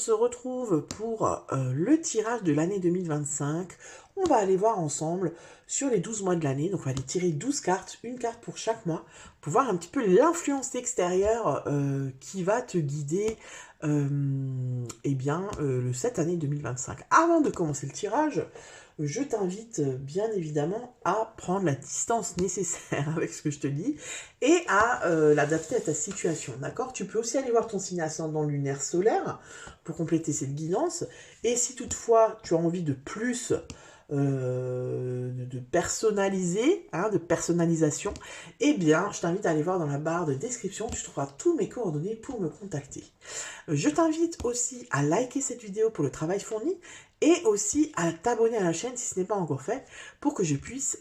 se retrouve pour le tirage de l'année 2025. On va aller voir ensemble sur les 12 mois de l'année. Donc on va aller tirer 12 cartes, une carte pour chaque mois, pour voir un petit peu l'influence extérieure qui va te guider cette année 2025. Avant de commencer le tirage, je t'invite bien évidemment à prendre la distance nécessaire avec ce que je te dis et à l'adapter à ta situation, d'accord? Tu peux aussi aller voir ton signe ascendant lunaire solaire pour compléter cette guidance. Et si toutefois tu as envie de plus de personnaliser, de personnalisation, eh bien, je t'invite à aller voir dans la barre de description, tu trouveras tous mes coordonnées pour me contacter. Je t'invite aussi à liker cette vidéo pour le travail fourni et aussi à t'abonner à la chaîne si ce n'est pas encore fait pour que je puisse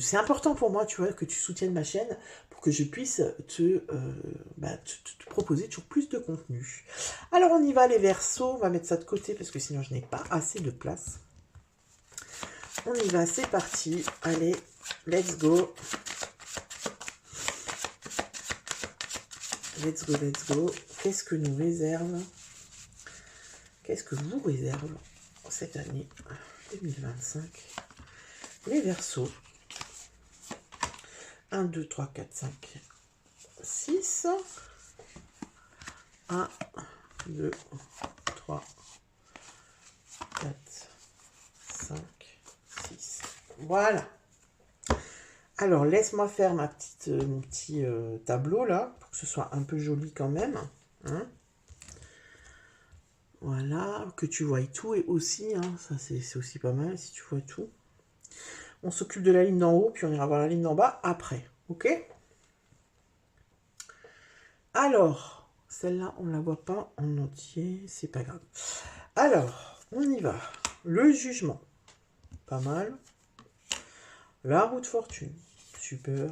c'est important pour moi, tu vois, que tu soutiennes ma chaîne pour que je puisse te proposer toujours plus de contenu. Alors on y va les Verseaux, on va mettre ça de côté parce que sinon je n'ai pas assez de place. On y va, c'est parti. Allez, let's go. Let's go, let's go. Qu'est-ce que nous réserve? Qu'est-ce que vous réserve cette année 2025? Les Verseaux. 1, 2, 3, 4, 5, 6. 1, 2, 3, 4, 5. 6. Voilà. Alors, laisse-moi faire mon petit tableau, là, pour que ce soit un peu joli quand même. Hein, voilà, que tu vois tout, et aussi, ça c'est aussi pas mal, si tu vois tout. On s'occupe de la ligne d'en haut, puis on ira voir la ligne d'en bas après, ok? Alors, celle-là, on ne la voit pas en entier, c'est pas grave. Alors, on y va. Le jugement. Pas mal. La roue de fortune. Super.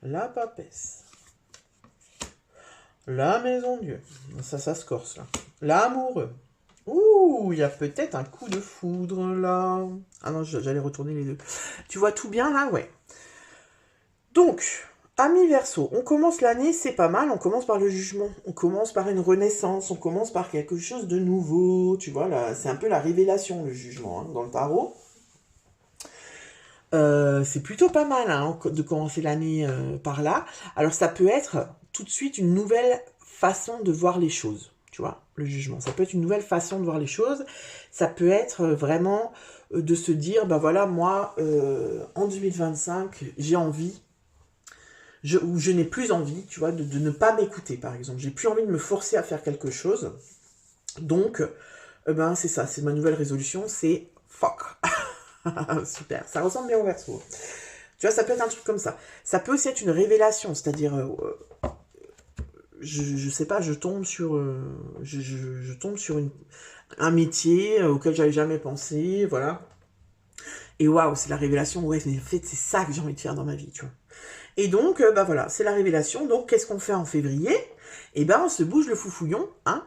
La papesse. La maison Dieu. Ça se corse là. L'amoureux. Ouh, il y a peut-être un coup de foudre là. Ah non, j'allais retourner les deux. Tu vois tout bien là? Ouais. Donc, amis Verseau, on commence l'année, c'est pas mal. On commence par le jugement. On commence par une renaissance. On commence par quelque chose de nouveau. Tu vois, là, c'est un peu la révélation, le jugement, dans le tarot. C'est plutôt pas mal de commencer l'année par là. Alors ça peut être tout de suite une nouvelle façon de voir les choses, tu vois, le jugement. Ça peut être une nouvelle façon de voir les choses. Ça peut être vraiment de se dire, bah voilà, moi, en 2025, j'ai envie, ou je n'ai plus envie, tu vois, de ne pas m'écouter, par exemple. J'ai plus envie de me forcer à faire quelque chose. Donc, c'est ça, c'est ma nouvelle résolution, c'est fuck. Super, ça ressemble bien au Verseau. Tu vois, ça peut être un truc comme ça. Ça peut aussi être une révélation, c'est-à-dire, je sais pas, je tombe sur un métier auquel j'avais jamais pensé, voilà. Et waouh, c'est la révélation, ouais, mais en fait, c'est ça que j'ai envie de faire dans ma vie, tu vois. Et donc, voilà, c'est la révélation. Donc, qu'est-ce qu'on fait en février? Eh ben, on se bouge le foufouillon, hein.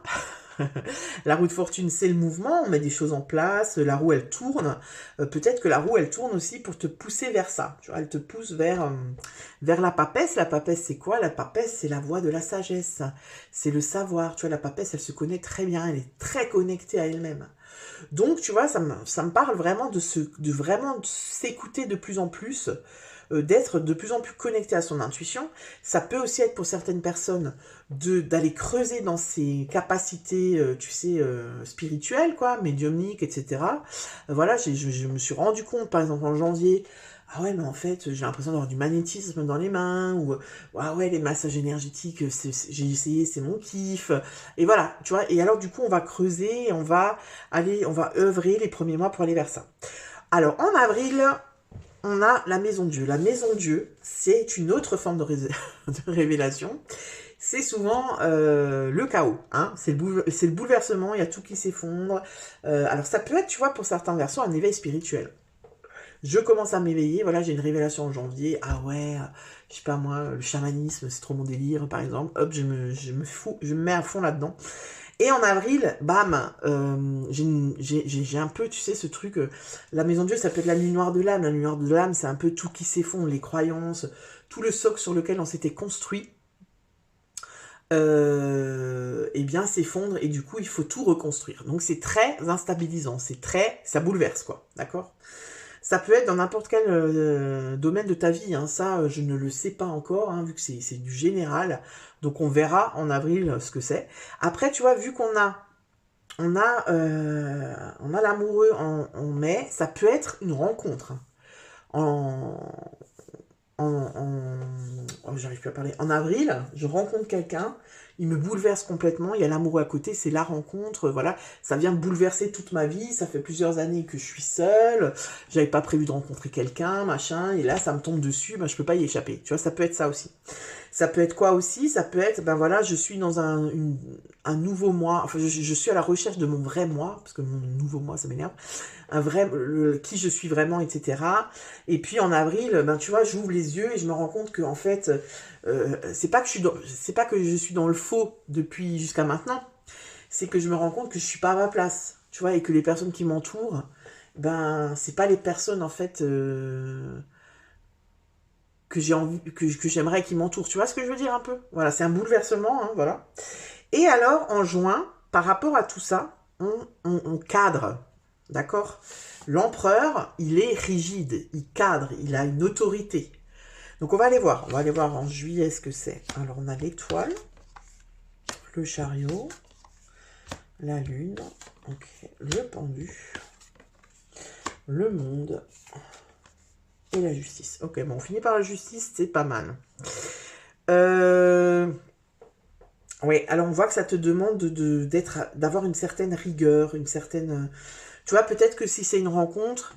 La roue de fortune, c'est le mouvement, on met des choses en place, la roue, elle tourne. Peut-être que la roue, elle tourne aussi pour te pousser vers ça. Tu vois, elle te pousse vers la papesse. La papesse, c'est quoi? La papesse, c'est la voie de la sagesse. C'est le savoir. Tu vois, la papesse, elle se connaît très bien. Elle est très connectée à elle-même. Donc, tu vois, ça me parle vraiment de vraiment s'écouter de plus en plus, d'être de plus en plus connecté à son intuition. Ça peut aussi être pour certaines personnes d'aller creuser dans ses capacités, tu sais, spirituelles, quoi, médiumniques, etc. Voilà, je me suis rendu compte, par exemple, en janvier, ah ouais, mais en fait, j'ai l'impression d'avoir du magnétisme dans les mains, ou ah ouais, les massages énergétiques, j'ai essayé, c'est mon kiff. Et voilà, tu vois, et alors du coup, on va creuser, on va œuvrer les premiers mois pour aller vers ça. Alors, en avril, on a la maison Dieu. La maison Dieu, c'est une autre forme de révélation. C'est souvent le chaos, c'est le bouleversement, il y a tout qui s'effondre. Alors ça peut être, tu vois, pour certains Verseaux, un éveil spirituel. Je commence à m'éveiller, voilà, j'ai une révélation en janvier, ah ouais, je sais pas moi, le chamanisme, c'est trop mon délire, par exemple, hop, je me mets à fond là-dedans. Et en avril, bam, j'ai un peu, tu sais, ce truc, la maison de Dieu, ça peut être la nuit noire de l'âme. La nuit noire de l'âme, c'est un peu tout qui s'effondre, les croyances, tout le socle sur lequel on s'était construit. eh bien s'effondre et du coup il faut tout reconstruire. Donc c'est très instabilisant, ça bouleverse quoi, d'accord? Ça peut être dans n'importe quel domaine de ta vie, hein. Ça je ne le sais pas encore, hein, vu que c'est du général, donc on verra en avril ce que c'est. Après tu vois, vu on a l'amoureux en mai, ça peut être une rencontre, hein. En, oh, j'arrive plus à parler. En avril, je rencontre quelqu'un, il me bouleverse complètement, il y a l'amoureux à côté, c'est la rencontre, voilà, ça vient bouleverser toute ma vie, ça fait plusieurs années que je suis seule, j'avais pas prévu de rencontrer quelqu'un, machin, et là ça me tombe dessus, ben je peux pas y échapper, tu vois, ça peut être ça aussi. Ça peut être quoi aussi? Ça peut être, ben voilà, je suis dans un nouveau moi, enfin je suis à la recherche de mon vrai moi, parce que mon nouveau moi ça m'énerve, un vrai, qui je suis vraiment, etc. Et puis en avril, ben tu vois, j'ouvre les yeux et je me rends compte que en fait, c'est pas que je suis dans le faux depuis jusqu'à maintenant, c'est que je me rends compte que je suis pas à ma place, tu vois, et que les personnes qui m'entourent, ben c'est pas les personnes en fait que j'ai envie, que j'aimerais qu'ils m'entourent. Tu vois ce que je veux dire un peu? Voilà, c'est un bouleversement, hein, voilà. Et alors en juin, par rapport à tout ça, on cadre. D'accord? L'empereur, il est rigide, il cadre, il a une autorité. Donc on va aller voir. On va aller voir en juillet ce que c'est. Alors on a l'étoile, le chariot, la lune, okay, le pendu, le monde et la justice. Ok, bon, on finit par la justice, c'est pas mal. Oui, alors on voit que ça te demande d'avoir une certaine rigueur, une certaine... Tu vois, peut-être que si c'est une rencontre,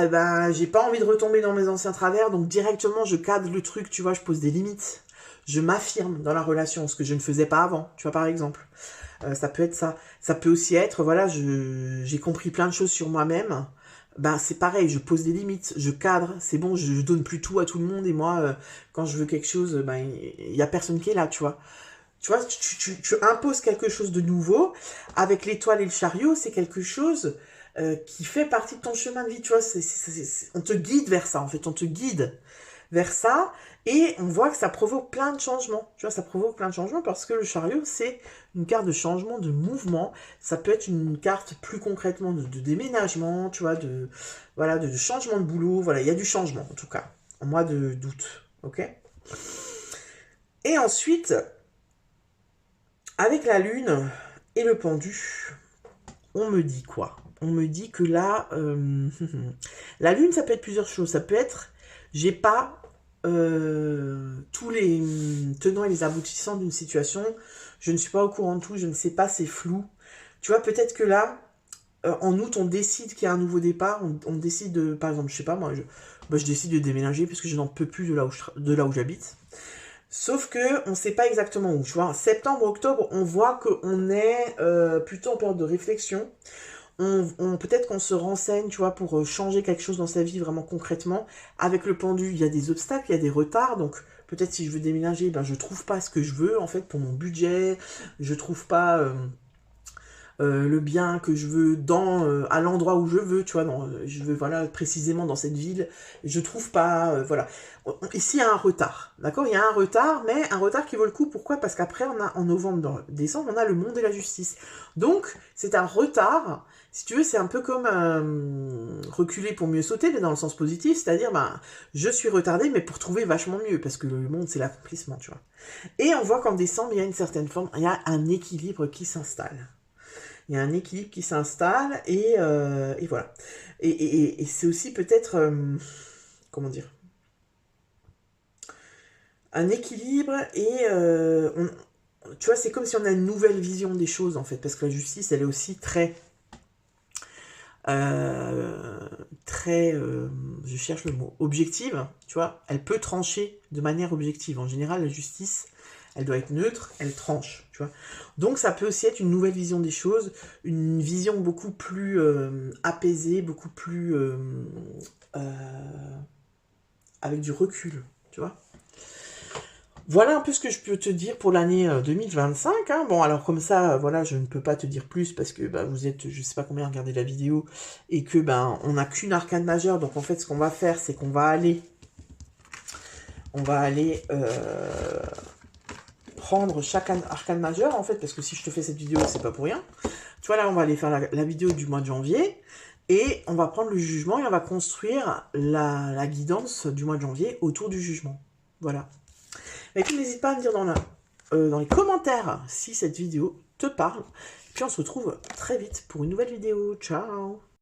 eh ben, j'ai pas envie de retomber dans mes anciens travers, donc directement je cadre le truc, tu vois, je pose des limites. Je m'affirme dans la relation, ce que je ne faisais pas avant, tu vois, par exemple. Ça peut être ça. Ça peut aussi être, voilà, j'ai compris plein de choses sur moi-même. Ben, c'est pareil, je pose des limites, je cadre, c'est bon, je donne plus tout à tout le monde, et moi, quand je veux quelque chose, ben, il y a personne qui est là, tu vois. Tu vois, tu imposes quelque chose de nouveau. Avec l'étoile et le chariot, c'est quelque chose qui fait partie de ton chemin de vie. Tu vois, on te guide vers ça, en fait. On te guide vers ça. Et on voit que ça provoque plein de changements. Tu vois, ça provoque plein de changements parce que le chariot, c'est une carte de changement, de mouvement. Ça peut être une carte plus concrètement de déménagement, tu vois, voilà, de changement de boulot. Voilà, il y a du changement, en tout cas, en mois d'août. Ok? Et ensuite... Avec la lune et le pendu, on me dit quoi? On me dit que là, la lune, ça peut être plusieurs choses. Ça peut être, j'ai pas tous les tenants et les aboutissants d'une situation. Je ne suis pas au courant de tout, je ne sais pas, c'est flou. Tu vois, peut-être que là, en août, on décide qu'il y a un nouveau départ. On décide de, par exemple, je sais pas, moi, je décide de déménager parce que je n'en peux plus de là où j'habite. Sauf que on ne sait pas exactement où. Tu vois, septembre, octobre, on voit qu'on est plutôt en période de réflexion. Peut-être qu'on se renseigne, tu vois, pour changer quelque chose dans sa vie vraiment concrètement. Avec le pendu, il y a des obstacles, il y a des retards. Donc peut-être si je veux déménager, ben je trouve pas ce que je veux en fait pour mon budget. Je trouve pas le bien que je veux à l'endroit où je veux, tu vois, je veux, voilà, précisément dans cette ville, je trouve pas, voilà. Ici, il y a un retard, d'accord? Il y a un retard, mais un retard qui vaut le coup. Pourquoi? Parce qu'après, en novembre, décembre, on a le monde et la justice. Donc, c'est un retard, si tu veux, c'est un peu comme reculer pour mieux sauter, mais dans le sens positif, c'est-à-dire, ben, je suis retardé, mais pour trouver vachement mieux, parce que le monde, c'est l'accomplissement, tu vois. Et on voit qu'en décembre, il y a une certaine forme, il y a un équilibre qui s'installe. Il y a un équilibre qui s'installe et voilà. Et c'est aussi peut-être, comment dire, un équilibre et tu vois, c'est comme si on a une nouvelle vision des choses en fait, parce que la justice, elle est aussi très, je cherche le mot, objective, tu vois, elle peut trancher de manière objective. En général, la justice, elle doit être neutre, elle tranche, tu vois. Donc ça peut aussi être une nouvelle vision des choses, une vision beaucoup plus apaisée, beaucoup plus avec du recul, tu vois. Voilà un peu ce que je peux te dire pour l'année 2025. Hein. Bon, alors comme ça, voilà, je ne peux pas te dire plus parce que bah, vous êtes, je sais pas combien, regardez la vidéo et que ben on n'a qu'une arcane majeure. Donc en fait, ce qu'on va faire, c'est qu'on va aller prendre chaque arcane majeur, en fait, parce que si je te fais cette vidéo, c'est pas pour rien. Tu vois, là, on va aller faire la vidéo du mois de janvier, et on va prendre le jugement, et on va construire la guidance du mois de janvier autour du jugement. Voilà. Et puis, n'hésite pas à me dire dans les commentaires si cette vidéo te parle. Puis, on se retrouve très vite pour une nouvelle vidéo. Ciao!